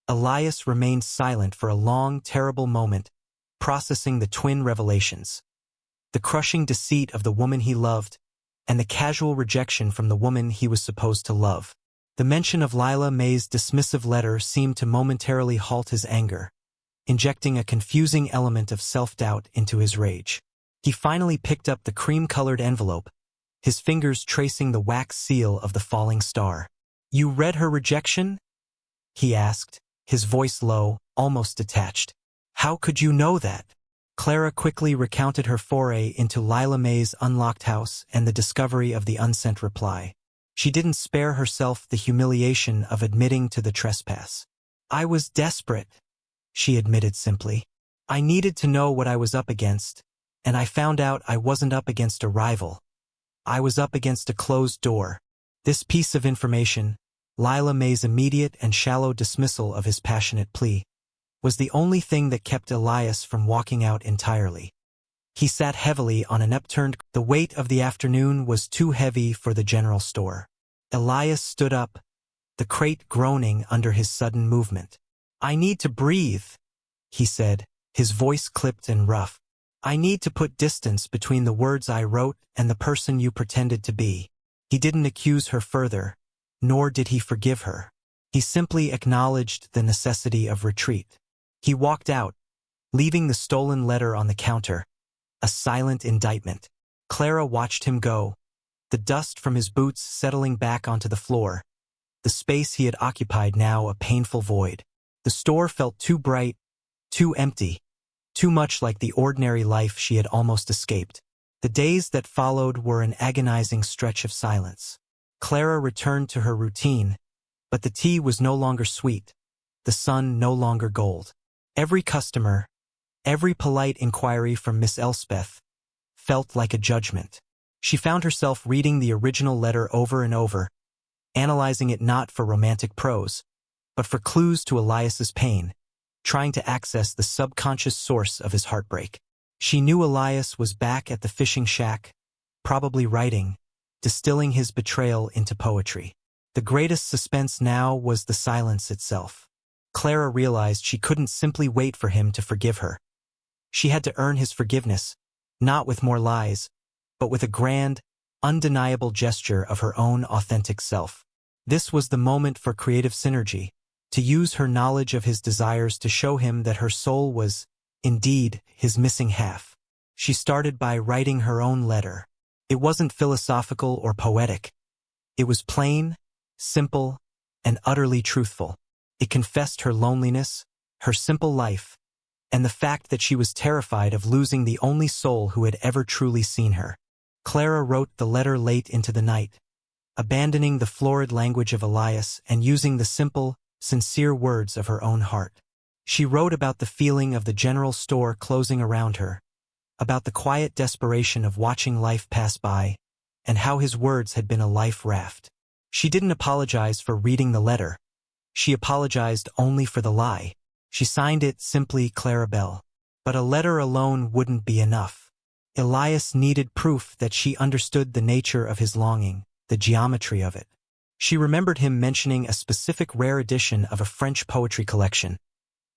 Elias remained silent for a long, terrible moment, processing the twin revelations. The crushing deceit of the woman he loved, and the casual rejection from the woman he was supposed to love. The mention of Lila May's dismissive letter seemed to momentarily halt his anger, injecting a confusing element of self-doubt into his rage. He finally picked up the cream-colored envelope, his fingers tracing the wax seal of the falling star. "You read her rejection?" he asked, his voice low, almost detached. "How could you know that?" Clara quickly recounted her foray into Lila May's unlocked house and the discovery of the unsent reply. She didn't spare herself the humiliation of admitting to the trespass. "I was desperate," she admitted simply. "I needed to know what I was up against, and I found out I wasn't up against a rival. I was up against a closed door." This piece of information, Lila May's immediate and shallow dismissal of his passionate plea, was the only thing that kept Elias from walking out entirely. He sat heavily on an upturned. The weight of the afternoon was too heavy for the general store. Elias stood up, the crate groaning under his sudden movement. "I need to breathe," he said, his voice clipped and rough. "I need to put distance between the words I wrote and the person you pretended to be." He didn't accuse her further, nor did he forgive her. He simply acknowledged the necessity of retreat. He walked out, leaving the stolen letter on the counter, a silent indictment. Clara watched him go, the dust from his boots settling back onto the floor, the space he had occupied now a painful void. The store felt too bright, too empty, too much like the ordinary life she had almost escaped. The days that followed were an agonizing stretch of silence. Clara returned to her routine, but the tea was no longer sweet, the sun no longer gold. Every customer, every polite inquiry from Miss Elspeth, felt like a judgment. She found herself reading the original letter over and over, analyzing it not for romantic prose, but for clues to Elias's pain, trying to access the subconscious source of his heartbreak. She knew Elias was back at the fishing shack, probably writing, distilling his betrayal into poetry. The greatest suspense now was the silence itself. Clara realized she couldn't simply wait for him to forgive her. She had to earn his forgiveness, not with more lies, but with a grand, undeniable gesture of her own authentic self. This was the moment for creative synergy, to use her knowledge of his desires to show him that her soul was, indeed, his missing half. She started by writing her own letter. It wasn't philosophical or poetic. It was plain, simple, and utterly truthful. It confessed her loneliness, her simple life, and the fact that she was terrified of losing the only soul who had ever truly seen her. Clara wrote the letter late into the night, abandoning the florid language of Elias and using the simple, sincere words of her own heart. She wrote about the feeling of the general store closing around her, about the quiet desperation of watching life pass by, and how his words had been a life raft. She didn't apologize for reading the letter. She apologized only for the lie. She signed it simply Clarabelle. But a letter alone wouldn't be enough. Elias needed proof that she understood the nature of his longing, the geometry of it. She remembered him mentioning a specific rare edition of a French poetry collection,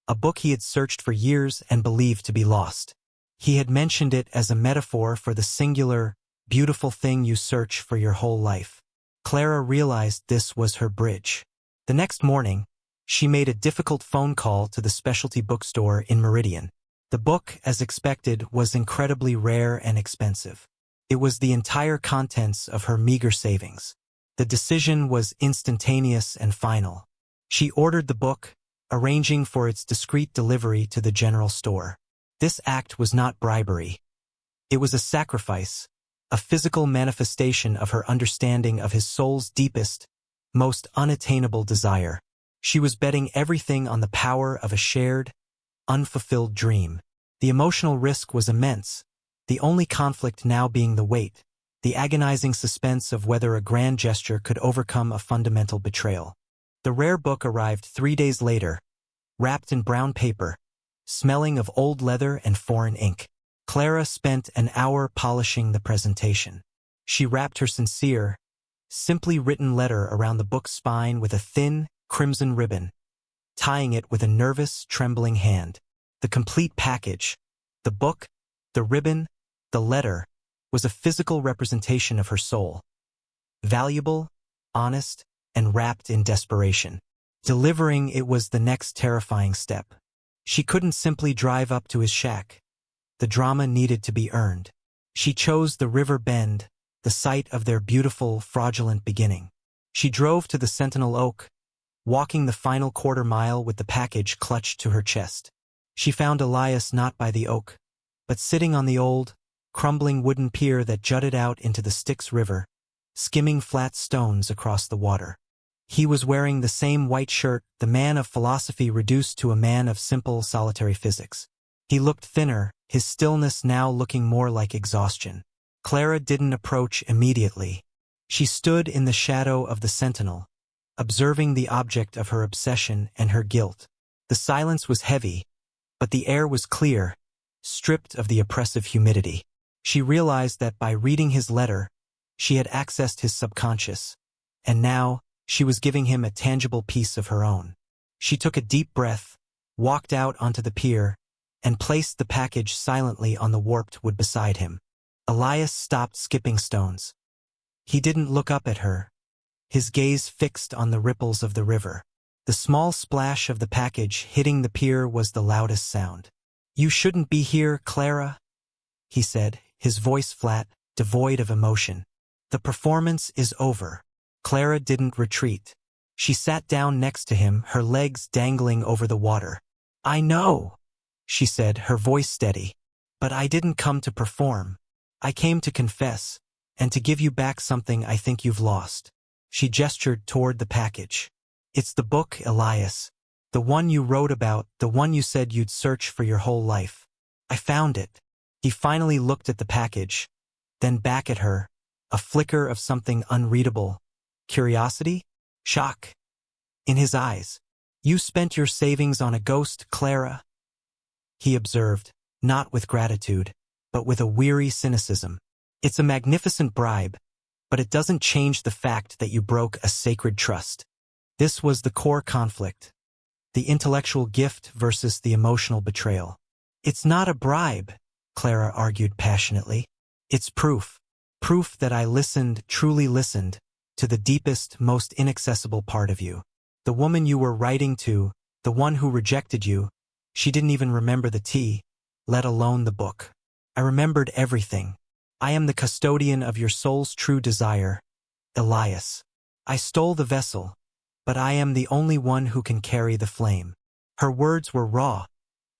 a book he had searched for years and believed to be lost. He had mentioned it as a metaphor for the singular, beautiful thing you search for your whole life. Clara realized this was her bridge. The next morning, she made a difficult phone call to the specialty bookstore in Meridian. The book, as expected, was incredibly rare and expensive. It was the entire contents of her meager savings. The decision was instantaneous and final. She ordered the book, arranging for its discreet delivery to the general store. This act was not bribery. It was a sacrifice, a physical manifestation of her understanding of his soul's deepest, most unattainable desire. She was betting everything on the power of a shared, unfulfilled dream. The emotional risk was immense, the only conflict now being the weight, the agonizing suspense of whether a grand gesture could overcome a fundamental betrayal. The rare book arrived 3 days later, wrapped in brown paper, smelling of old leather and foreign ink. Clara spent an hour polishing the presentation. She wrapped her sincere, simply written letter around the book's spine with a thin, crimson ribbon, tying it with a nervous, trembling hand. The complete package, the book, the ribbon, the letter, was a physical representation of her soul. Valuable, honest, and wrapped in desperation. Delivering it was the next terrifying step. She couldn't simply drive up to his shack. The drama needed to be earned. She chose the river bend, the site of their beautiful, fraudulent beginning. She drove to the Sentinel Oak, walking the final quarter mile with the package clutched to her chest. She found Elias not by the oak, but sitting on the old, crumbling wooden pier that jutted out into the Styx River, skimming flat stones across the water. He was wearing the same white shirt, the man of philosophy reduced to a man of simple, solitary physics. He looked thinner, his stillness now looking more like exhaustion. Clara didn't approach immediately. She stood in the shadow of the Sentinel, observing the object of her obsession and her guilt. The silence was heavy, but the air was clear, stripped of the oppressive humidity. She realized that by reading his letter, she had accessed his subconscious, and now she was giving him a tangible piece of her own. She took a deep breath, walked out onto the pier, and placed the package silently on the warped wood beside him. Elias stopped skipping stones. He didn't look up at her, his gaze fixed on the ripples of the river. The small splash of the package hitting the pier was the loudest sound. "You shouldn't be here, Clara," he said, his voice flat, devoid of emotion. "The performance is over." Clara didn't retreat. She sat down next to him, her legs dangling over the water. "I know," she said, her voice steady, "but I didn't come to perform. I came to confess, and to give you back something I think you've lost." She gestured toward the package. "It's the book, Elias. The one you wrote about, the one you said you'd search for your whole life. I found it." He finally looked at the package, then back at her, a flicker of something unreadable. Curiosity? Shock? In his eyes. "You spent your savings on a ghost, Clara?" he observed, not with gratitude, but with a weary cynicism. "It's a magnificent bribe, but it doesn't change the fact that you broke a sacred trust." This was the core conflict. The intellectual gift versus the emotional betrayal. "It's not a bribe," Clara argued passionately. "It's proof. Proof that I listened, truly listened, to the deepest, most inaccessible part of you. The woman you were writing to, the one who rejected you, she didn't even remember the tea, let alone the book. I remembered everything. I am the custodian of your soul's true desire, Elias. I stole the vessel, but I am the only one who can carry the flame." Her words were raw,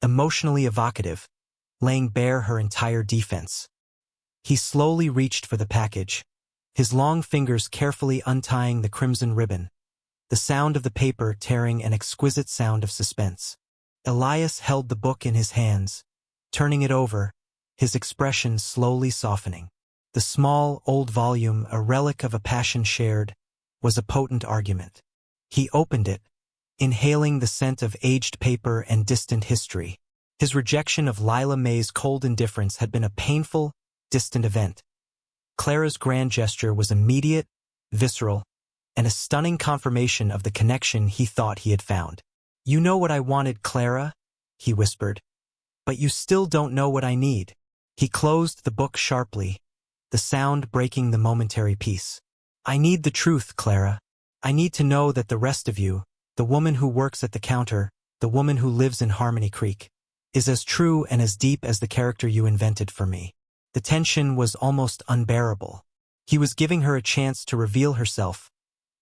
emotionally evocative, laying bare her entire defense. He slowly reached for the package, his long fingers carefully untying the crimson ribbon, the sound of the paper tearing an exquisite sound of suspense. Elias held the book in his hands, turning it over, his expression slowly softening. The small, old volume, a relic of a passion shared, was a potent argument. He opened it, inhaling the scent of aged paper and distant history. His rejection of Lila May's cold indifference had been a painful, distant event. Clara's grand gesture was immediate, visceral, and a stunning confirmation of the connection he thought he had found. "You know what I wanted, Clara," he whispered, "but you still don't know what I need." He closed the book sharply, the sound breaking the momentary peace. "I need the truth, Clara. I need to know that the rest of you, the woman who works at the counter, the woman who lives in Harmony Creek, is as true and as deep as the character you invented for me." The tension was almost unbearable. He was giving her a chance to reveal herself,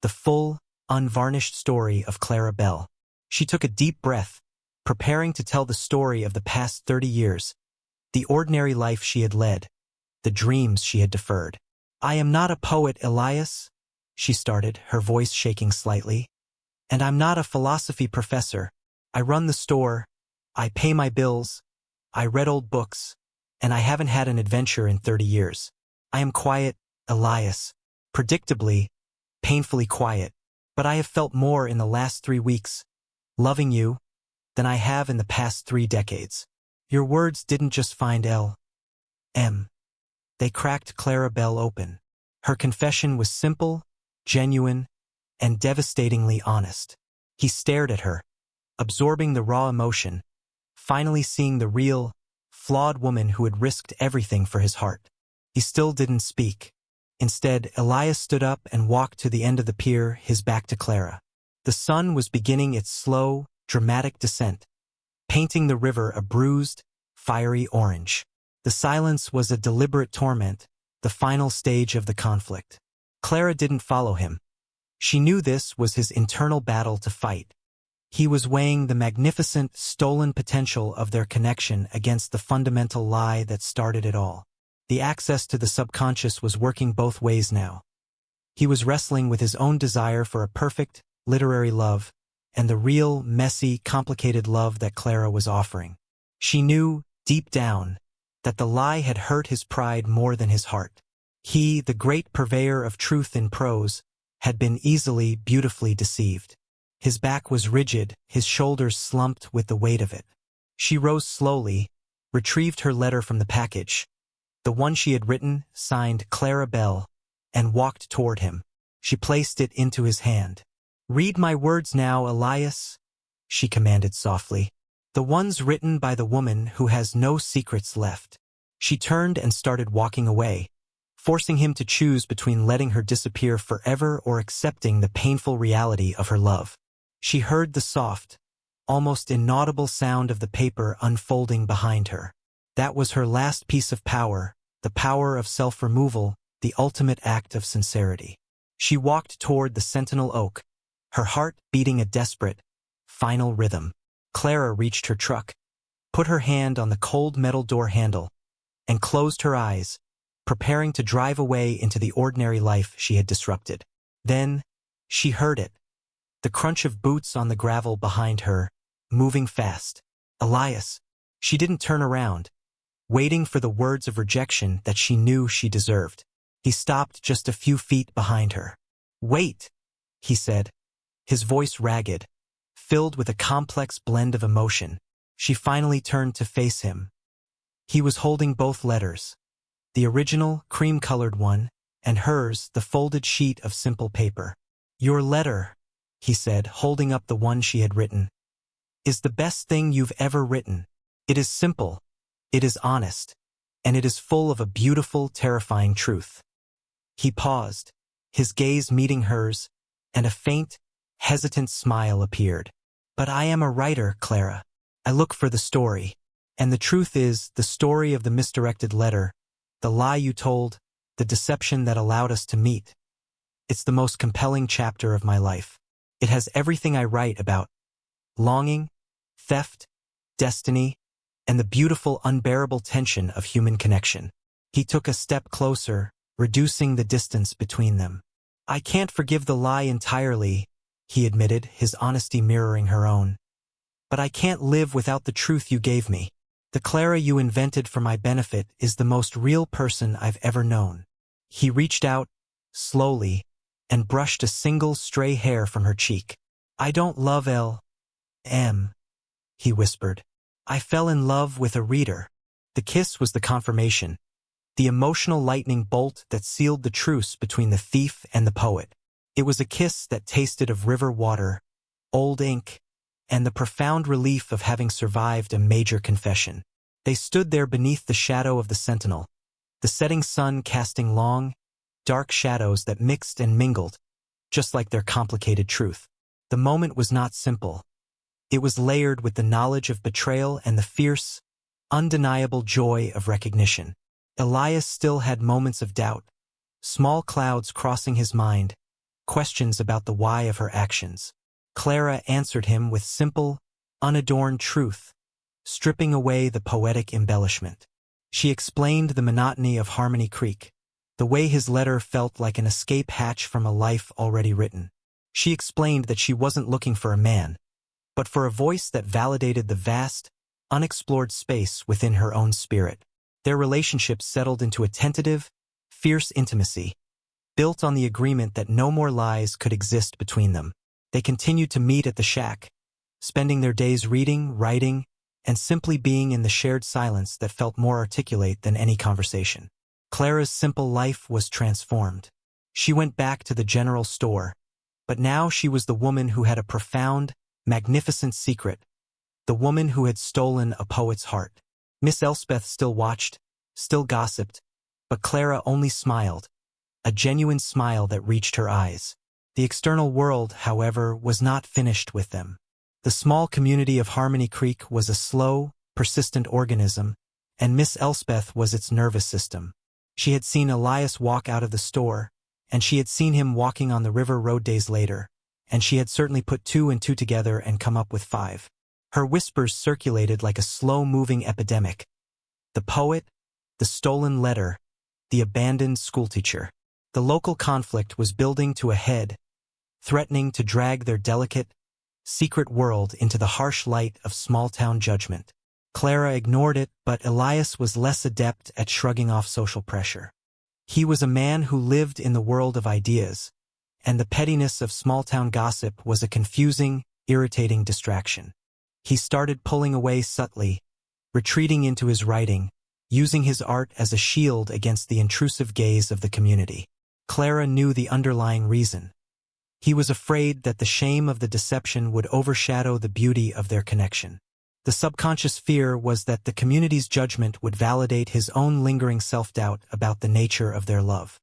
the full, unvarnished story of Clara Bell. She took a deep breath, preparing to tell the story of the past 30 years, the ordinary life she had led, the dreams she had deferred. "I am not a poet, Elias," she started, her voice shaking slightly. "And I'm not a philosophy professor. I run the store, I pay my bills, I read old books, and I haven't had an adventure in 30 years. I am quiet, Elias, predictably, painfully quiet, but I have felt more in the last 3 weeks, loving you, than I have in the past 3 decades. Your words didn't just find L.M. They cracked Clara Bell open. Her confession was simple, genuine, and devastatingly honest. He stared at her, absorbing the raw emotion, finally seeing the real, flawed woman who had risked everything for his heart. He still didn't speak. Instead, Elias stood up and walked to the end of the pier, his back to Clara. The sun was beginning its slow, dramatic descent, painting the river a bruised, fiery orange. The silence was a deliberate torment, the final stage of the conflict. Clara didn't follow him. She knew this was his internal battle to fight. He was weighing the magnificent, stolen potential of their connection against the fundamental lie that started it all. The access to the subconscious was working both ways now. He was wrestling with his own desire for a perfect, literary love, and the real, messy, complicated love that Clara was offering. She knew, deep down, that the lie had hurt his pride more than his heart. He, the great purveyor of truth in prose, had been easily, beautifully deceived. His back was rigid, his shoulders slumped with the weight of it. She rose slowly, retrieved her letter from the package, the one she had written, signed Clara Bell, and walked toward him. She placed it into his hand. "Read my words now, Elias," she commanded softly. "The ones written by the woman who has no secrets left." She turned and started walking away, forcing him to choose between letting her disappear forever or accepting the painful reality of her love. She heard the soft, almost inaudible sound of the paper unfolding behind her. That was her last piece of power, the power of self-removal, the ultimate act of sincerity. She walked toward the Sentinel Oak, her heart beating a desperate, final rhythm. Clara reached her truck, put her hand on the cold metal door handle, and closed her eyes, preparing to drive away into the ordinary life she had disrupted. Then, she heard it. The crunch of boots on the gravel behind her, moving fast. Elias. She didn't turn around, waiting for the words of rejection that she knew she deserved. He stopped just a few feet behind her. "Wait," he said, his voice ragged, filled with a complex blend of emotion. She finally turned to face him. He was holding both letters, the original, cream-colored one, and hers, the folded sheet of simple paper. "Your letter," he said, holding up the one she had written, "is the best thing you've ever written. It is simple, it is honest, and it is full of a beautiful, terrifying truth." He paused, his gaze meeting hers, and a faint, hesitant smile appeared. "But I am a writer, Clara. I look for the story. And the truth is, the story of the misdirected letter, the lie you told, the deception that allowed us to meet. It's the most compelling chapter of my life. It has everything I write about: longing, theft, destiny, and the beautiful, unbearable tension of human connection." He took a step closer, reducing the distance between them. "I can't forgive the lie entirely," he admitted, his honesty mirroring her own. "But I can't live without the truth you gave me. The Clara you invented for my benefit is the most real person I've ever known." He reached out, slowly, and brushed a single stray hair from her cheek. "I don't love L.M.," he whispered. "I fell in love with a reader." The kiss was the confirmation, the emotional lightning bolt that sealed the truce between the thief and the poet. It was a kiss that tasted of river water, old ink, and the profound relief of having survived a major confession. They stood there beneath the shadow of the Sentinel, the setting sun casting long, dark shadows that mixed and mingled, just like their complicated truth. The moment was not simple. It was layered with the knowledge of betrayal and the fierce, undeniable joy of recognition. Elias still had moments of doubt, small clouds crossing his mind, questions about the why of her actions. Clara answered him with simple, unadorned truth, stripping away the poetic embellishment. She explained the monotony of Harmony Creek, the way his letter felt like an escape hatch from a life already written. She explained that she wasn't looking for a man, but for a voice that validated the vast, unexplored space within her own spirit. Their relationship settled into a tentative, fierce intimacy, built on the agreement that no more lies could exist between them. They continued to meet at the shack, spending their days reading, writing, and simply being in the shared silence that felt more articulate than any conversation. Clara's simple life was transformed. She went back to the general store, but now she was the woman who had a profound, magnificent secret, the woman who had stolen a poet's heart. Miss Elspeth still watched, still gossiped, but Clara only smiled, a genuine smile that reached her eyes. The external world, however, was not finished with them. The small community of Harmony Creek was a slow, persistent organism, and Miss Elspeth was its nervous system. She had seen Elias walk out of the store, and she had seen him walking on the river road days later, and she had certainly put 2 and 2 together and come up with 5. Her whispers circulated like a slow-moving epidemic. The poet, the stolen letter, the abandoned schoolteacher. The local conflict was building to a head, threatening to drag their delicate, secret world into the harsh light of small-town judgment. Clara ignored it, but Elias was less adept at shrugging off social pressure. He was a man who lived in the world of ideas, and the pettiness of small-town gossip was a confusing, irritating distraction. He started pulling away subtly, retreating into his writing, using his art as a shield against the intrusive gaze of the community. Clara knew the underlying reason. He was afraid that the shame of the deception would overshadow the beauty of their connection. The subconscious fear was that the community's judgment would validate his own lingering self-doubt about the nature of their love.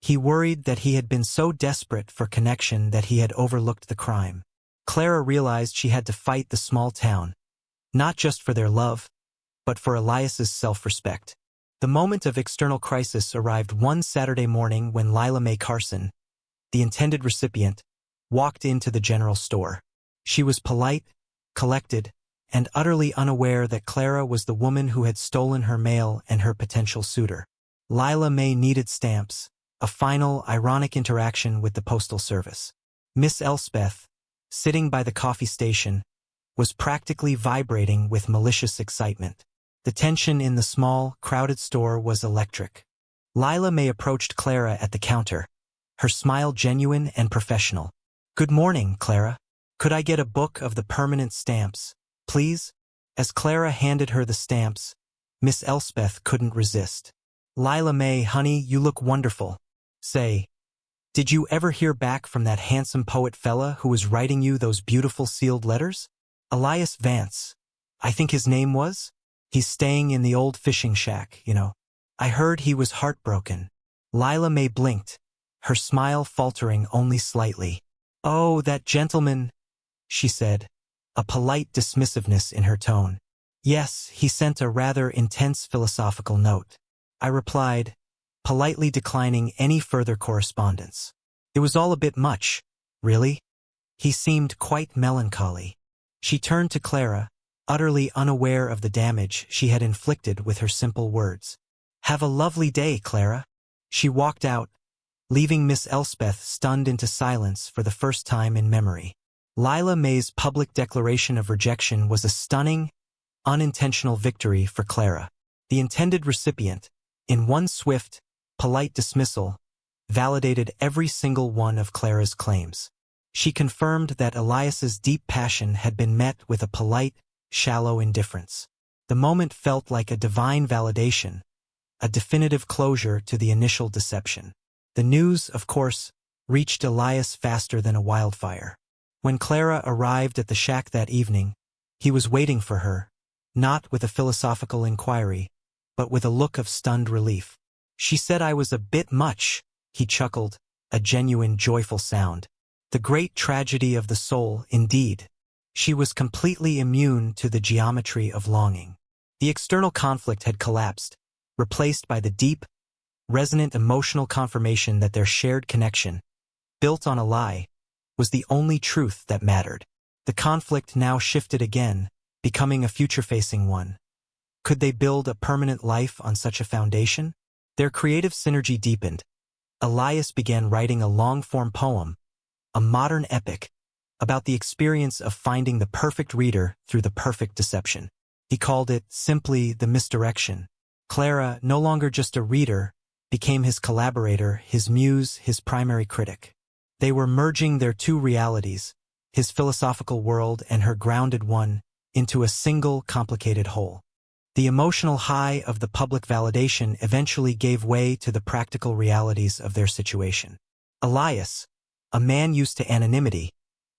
He worried that he had been so desperate for connection that he had overlooked the crime. Clara realized she had to fight the small town, not just for their love, but for Elias's self-respect. The moment of external crisis arrived one Saturday morning when Lila Mae Carson, the intended recipient, walked into the general store. She was polite, collected, and utterly unaware that Clara was the woman who had stolen her mail and her potential suitor. Lila Mae needed stamps, a final, ironic interaction with the postal service. Miss Elspeth, sitting by the coffee station, was practically vibrating with malicious excitement. The tension in the small, crowded store was electric. Lila Mae approached Clara at the counter, her smile genuine and professional. "Good morning, Clara. Could I get a book of the permanent stamps, please?" As Clara handed her the stamps, Miss Elspeth couldn't resist. "Lila Mae, honey, you look wonderful. Say, did you ever hear back from that handsome poet fella who was writing you those beautiful sealed letters? Elias Vance, I think his name was? He's staying in the old fishing shack, you know. I heard he was heartbroken." Lila Mae blinked, her smile faltering only slightly. "Oh, that gentleman," she said, a polite dismissiveness in her tone. "Yes, he sent a rather intense philosophical note." I replied, politely declining any further correspondence. It was all a bit much, really. He seemed quite melancholy. She turned to Clara, utterly unaware of the damage she had inflicted with her simple words. "Have a lovely day, Clara." She walked out, leaving Miss Elspeth stunned into silence for the first time in memory. Lila Mae's public declaration of rejection was a stunning, unintentional victory for Clara. The intended recipient, in one swift, polite dismissal, validated every single one of Clara's claims. She confirmed that Elias's deep passion had been met with a polite, shallow indifference. The moment felt like a divine validation, a definitive closure to the initial deception. The news, of course, reached Elias faster than a wildfire. When Clara arrived at the shack that evening, he was waiting for her, not with a philosophical inquiry, but with a look of stunned relief. "She said I was a bit much," he chuckled, a genuine joyful sound. The great tragedy of the soul, indeed. She was completely immune to the geometry of longing. The external conflict had collapsed, replaced by the deep, resonant emotional confirmation that their shared connection, built on a lie, was the only truth that mattered. The conflict now shifted again, becoming a future-facing one. Could they build a permanent life on such a foundation? Their creative synergy deepened. Elias began writing a long-form poem, a modern epic, about the experience of finding the perfect reader through the perfect deception. He called it simply the misdirection. Clara, no longer just a reader, became his collaborator, his muse, his primary critic. They were merging their two realities, his philosophical world and her grounded one, into a single complicated whole. The emotional high of the public validation eventually gave way to the practical realities of their situation. Elias, a man used to anonymity,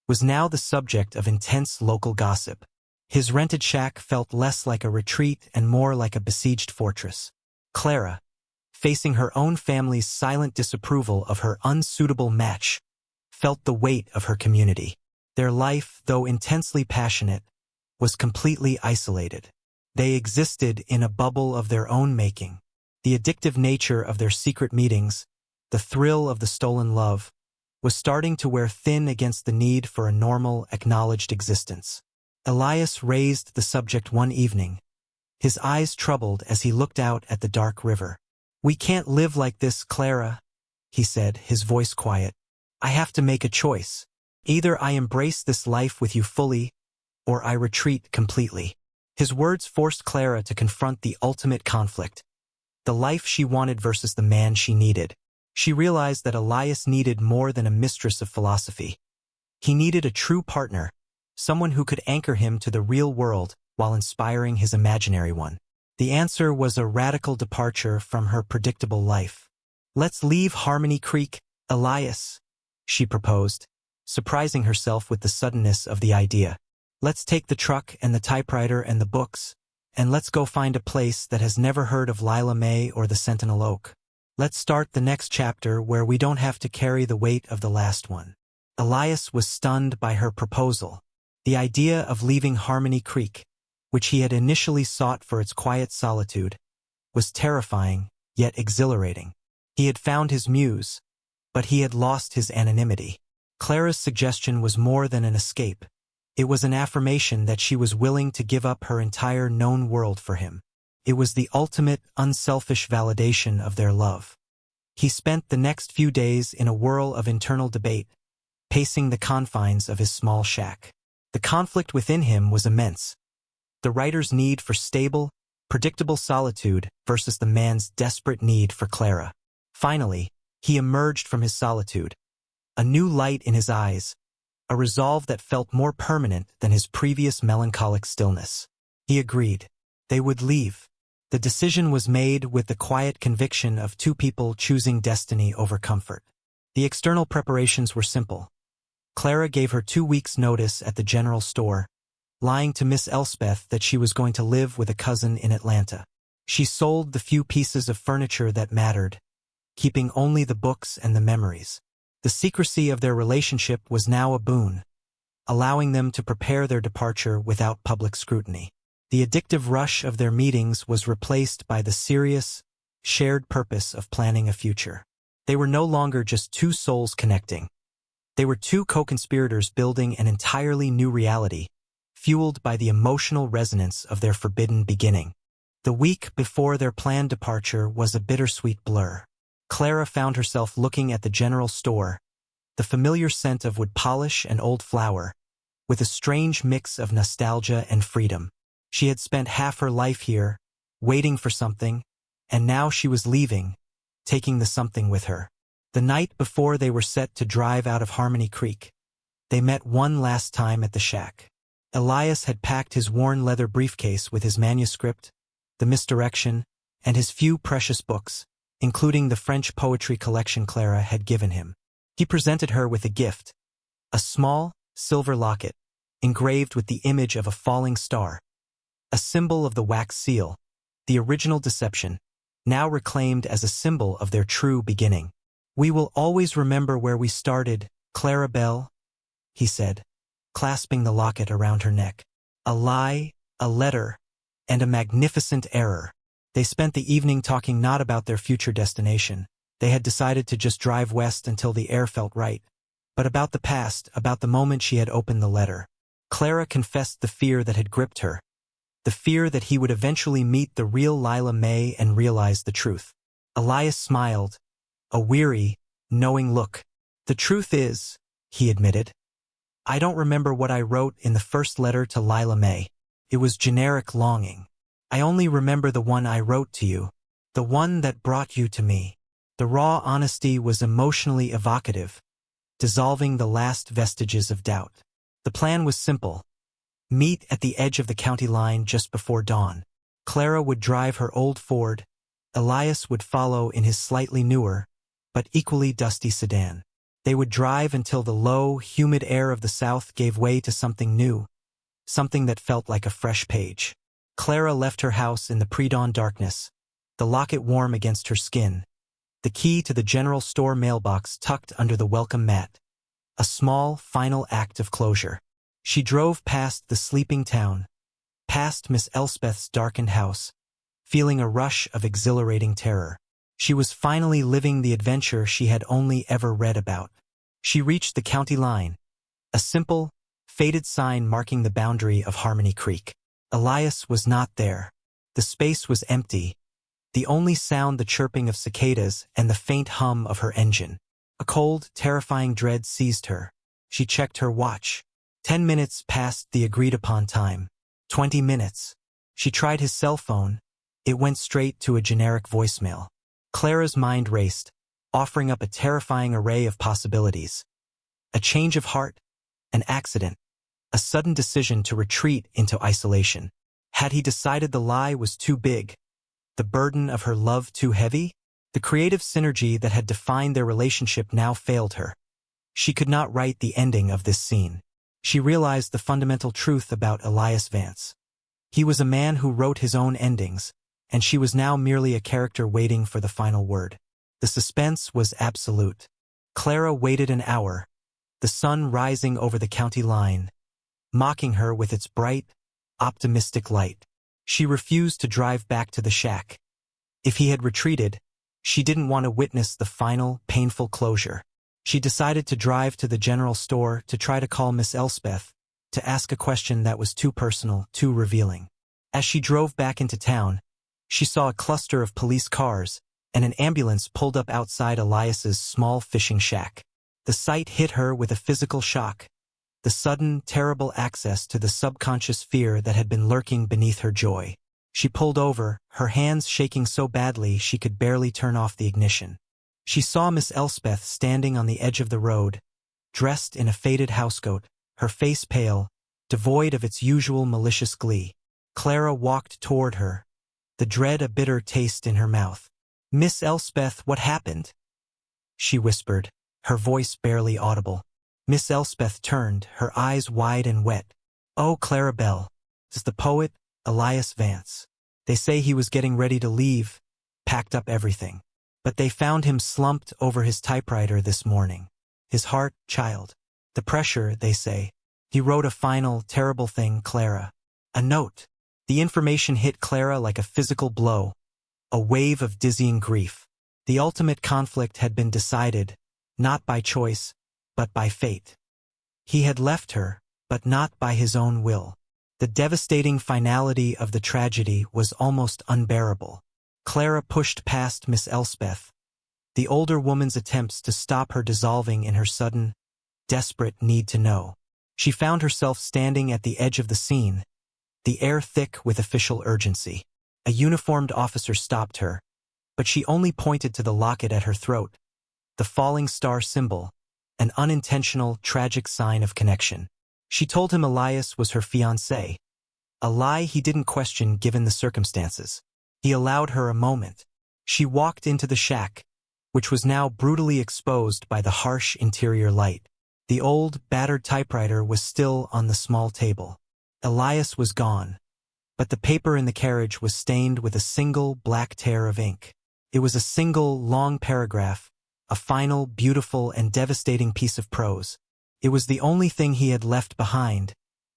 was now the subject of intense local gossip. His rented shack felt less like a retreat and more like a besieged fortress. Clara, facing her own family's silent disapproval of her unsuitable match, felt the weight of her community. Their life, though intensely passionate, was completely isolated. They existed in a bubble of their own making. The addictive nature of their secret meetings, the thrill of the stolen love, was starting to wear thin against the need for a normal, acknowledged existence. Elias raised the subject one evening, his eyes troubled as he looked out at the dark river. "We can't live like this, Clara," he said, his voice quiet. "I have to make a choice. Either I embrace this life with you fully, or I retreat completely." His words forced Clara to confront the ultimate conflict, the life she wanted versus the man she needed. She realized that Elias needed more than a mistress of philosophy. He needed a true partner, someone who could anchor him to the real world while inspiring his imaginary one. The answer was a radical departure from her predictable life. "Let's leave Harmony Creek, Elias," she proposed, surprising herself with the suddenness of the idea. "Let's take the truck and the typewriter and the books, and let's go find a place that has never heard of Lila May or the Sentinel Oak. Let's start the next chapter where we don't have to carry the weight of the last one." Elias was stunned by her proposal. The idea of leaving Harmony Creek, which he had initially sought for its quiet solitude, was terrifying, yet exhilarating. He had found his muse, but he had lost his anonymity. Clara's suggestion was more than an escape. It was an affirmation that she was willing to give up her entire known world for him. It was the ultimate, unselfish validation of their love. He spent the next few days in a whirl of internal debate, pacing the confines of his small shack. The conflict within him was immense. The writer's need for stable, predictable solitude versus the man's desperate need for Clara. Finally, he emerged from his solitude, a new light in his eyes, a resolve that felt more permanent than his previous melancholic stillness. He agreed. They would leave. The decision was made with the quiet conviction of two people choosing destiny over comfort. The external preparations were simple. Clara gave her 2 weeks' notice at the general store, lying to Miss Elspeth that she was going to live with a cousin in Atlanta. She sold the few pieces of furniture that mattered, keeping only the books and the memories. The secrecy of their relationship was now a boon, allowing them to prepare their departure without public scrutiny. The addictive rush of their meetings was replaced by the serious, shared purpose of planning a future. They were no longer just two souls connecting. They were two co-conspirators building an entirely new reality, fueled by the emotional resonance of their forbidden beginning. The week before their planned departure was a bittersweet blur. Clara found herself looking at the general store, the familiar scent of wood polish and old flour, with a strange mix of nostalgia and freedom. She had spent half her life here, waiting for something, and now she was leaving, taking the something with her. The night before they were set to drive out of Harmony Creek, they met one last time at the shack. Elias had packed his worn leather briefcase with his manuscript, the misdirection, and his few precious books, including the French poetry collection Clara had given him. He presented her with a gift, a small, silver locket, engraved with the image of a falling star, a symbol of the wax seal, the original deception, now reclaimed as a symbol of their true beginning. "We will always remember where we started, Clara Belle," he said, clasping the locket around her neck. A lie, a letter, and a magnificent error. They spent the evening talking not about their future destination. They had decided to just drive west until the air felt right, but about the past, about the moment she had opened the letter. Clara confessed the fear that had gripped her, the fear that he would eventually meet the real Lila May and realize the truth. Elias smiled, a weary, knowing look. "The truth is," he admitted, "I don't remember what I wrote in the first letter to Lila May. It was generic longing. I only remember the one I wrote to you, the one that brought you to me." The raw honesty was emotionally evocative, dissolving the last vestiges of doubt. The plan was simple. Meet at the edge of the county line just before dawn. Clara would drive her old Ford. Elias would follow in his slightly newer, but equally dusty sedan. They would drive until the low, humid air of the south gave way to something new, something that felt like a fresh page. Clara left her house in the pre-dawn darkness, the locket warm against her skin, the key to the general store mailbox tucked under the welcome mat. A small, final act of closure. She drove past the sleeping town, past Miss Elspeth's darkened house, feeling a rush of exhilarating terror. She was finally living the adventure she had only ever read about. She reached the county line, a simple, faded sign marking the boundary of Harmony Creek. Elias was not there. The space was empty, the only sound the chirping of cicadas and the faint hum of her engine. A cold, terrifying dread seized her. She checked her watch. 10 minutes past the agreed-upon time. 20 minutes. She tried his cell phone. It went straight to a generic voicemail. Clara's mind raced, offering up a terrifying array of possibilities. A change of heart, an accident, a sudden decision to retreat into isolation. Had he decided the lie was too big, the burden of her love too heavy? The creative synergy that had defined their relationship now failed her. She could not write the ending of this scene. She realized the fundamental truth about Elias Vance. He was a man who wrote his own endings, and she was now merely a character waiting for the final word. The suspense was absolute. Clara waited an hour, the sun rising over the county line, mocking her with its bright, optimistic light. She refused to drive back to the shack. If he had retreated, she didn't want to witness the final, painful closure. She decided to drive to the general store to try to call Miss Elspeth, to ask a question that was too personal, too revealing. As she drove back into town, she saw a cluster of police cars, and an ambulance pulled up outside Elias's small fishing shack. The sight hit her with a physical shock, the sudden, terrible access to the subconscious fear that had been lurking beneath her joy. She pulled over, her hands shaking so badly she could barely turn off the ignition. She saw Miss Elspeth standing on the edge of the road, dressed in a faded housecoat, her face pale, devoid of its usual malicious glee. Clara walked toward her, the dread a bitter taste in her mouth. "Miss Elspeth, what happened?" she whispered, her voice barely audible. Miss Elspeth turned, her eyes wide and wet. "Oh, Clara Belle, it's the poet, Elias Vance. They say he was getting ready to leave, packed up everything. But they found him slumped over his typewriter this morning. His heart, child. The pressure, they say. He wrote a final, terrible thing, Clara. A note." The information hit Clara like a physical blow, a wave of dizzying grief. The ultimate conflict had been decided, not by choice, but by fate. He had left her, but not by his own will. The devastating finality of the tragedy was almost unbearable. Clara pushed past Miss Elspeth, the older woman's attempts to stop her dissolving in her sudden, desperate need to know. She found herself standing at the edge of the scene, the air thick with official urgency. A uniformed officer stopped her, but she only pointed to the locket at her throat, the falling star symbol, an unintentional, tragic sign of connection. She told him Elias was her fiancé, a lie he didn't question given the circumstances. He allowed her a moment. She walked into the shack, which was now brutally exposed by the harsh interior light. The old, battered typewriter was still on the small table. Elias was gone, but the paper in the carriage was stained with a single black tear of ink. It was a single, long paragraph, a final, beautiful, and devastating piece of prose. It was the only thing he had left behind,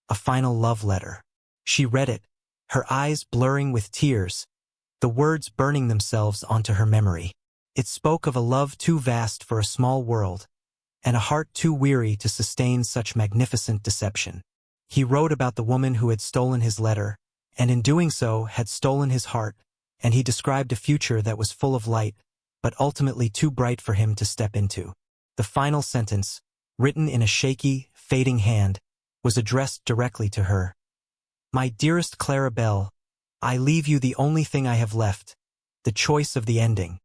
a final love letter. She read it, her eyes blurring with tears, the words burning themselves onto her memory. It spoke of a love too vast for a small world, and a heart too weary to sustain such magnificent deception. He wrote about the woman who had stolen his letter, and in doing so had stolen his heart, and he described a future that was full of light, but ultimately too bright for him to step into. The final sentence, written in a shaky, fading hand, was addressed directly to her. "My dearest Clara Belle, I leave you the only thing I have left, the choice of the ending."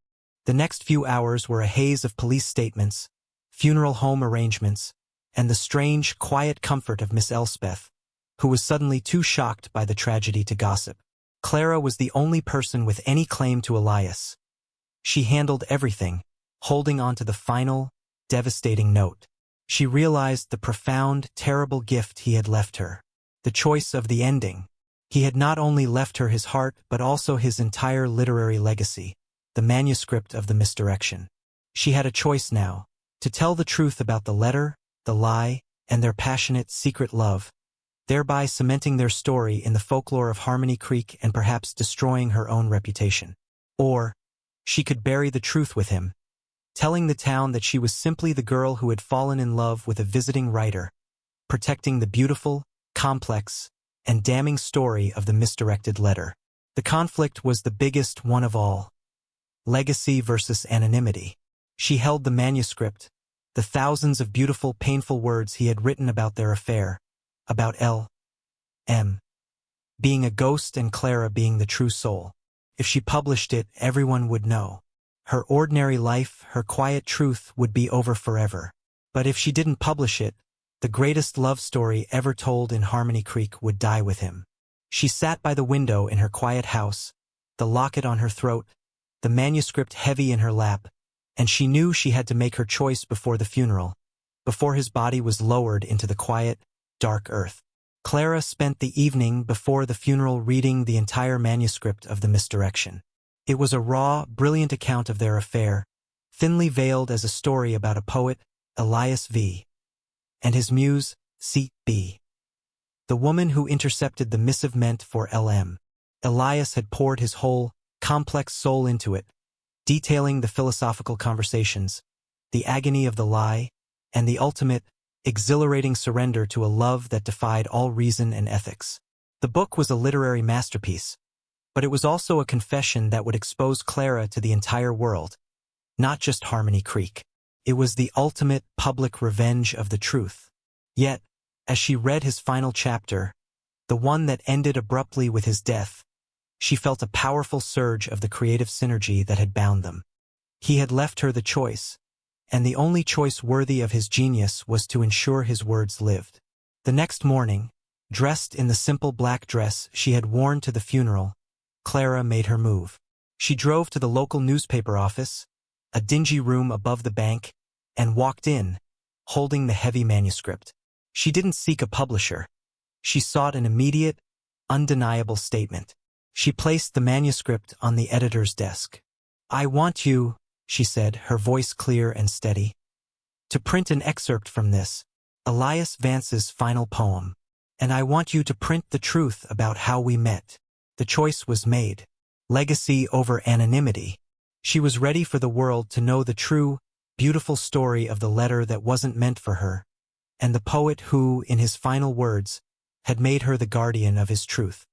The next few hours were a haze of police statements, funeral home arrangements, and the strange, quiet comfort of Miss Elspeth, who was suddenly too shocked by the tragedy to gossip. Clara was the only person with any claim to Elias. She handled everything, holding on to the final, devastating note. She realized the profound, terrible gift he had left her. The choice of the ending. He had not only left her his heart but also his entire literary legacy, the manuscript of the misdirection. She had a choice now, to tell the truth about the letter, the lie, and their passionate, secret love, thereby cementing their story in the folklore of Harmony Creek and perhaps destroying her own reputation. Or, she could bury the truth with him, telling the town that she was simply the girl who had fallen in love with a visiting writer, protecting the beautiful, complex, and damning story of the misdirected letter. The conflict was the biggest one of all. Legacy versus anonymity. She held the manuscript, the thousands of beautiful, painful words he had written about their affair, about L.M. being a ghost and Clara being the true soul. If she published it, everyone would know. Her ordinary life, her quiet truth would be over forever. But if she didn't publish it, the greatest love story ever told in Harmony Creek would die with him. She sat by the window in her quiet house, the locket on her throat, the manuscript heavy in her lap, and she knew she had to make her choice before the funeral, before his body was lowered into the quiet, dark earth. Clara spent the evening before the funeral reading the entire manuscript of the misdirection. It was a raw, brilliant account of their affair, thinly veiled as a story about a poet, Elias V., and his muse, C.B., the woman who intercepted the missive meant for L.M. Elias had poured his whole, complex soul into it, detailing the philosophical conversations, the agony of the lie, and the ultimate, exhilarating surrender to a love that defied all reason and ethics. The book was a literary masterpiece, but it was also a confession that would expose Clara to the entire world, not just Harmony Creek. It was the ultimate public revenge of the truth. Yet, as she read his final chapter, the one that ended abruptly with his death, she felt a powerful surge of the creative synergy that had bound them. He had left her the choice, and the only choice worthy of his genius was to ensure his words lived. The next morning, dressed in the simple black dress she had worn to the funeral, Clara made her move. She drove to the local newspaper office, a dingy room above the bank, and walked in, holding the heavy manuscript. She didn't seek a publisher. She sought an immediate, undeniable statement. She placed the manuscript on the editor's desk. "I want you," she said, her voice clear and steady, "to print an excerpt from this, Elias Vance's final poem. And I want you to print the truth about how we met." The choice was made. Legacy over anonymity. She was ready for the world to know the true, beautiful story of the letter that wasn't meant for her, and the poet who, in his final words, had made her the guardian of his truth.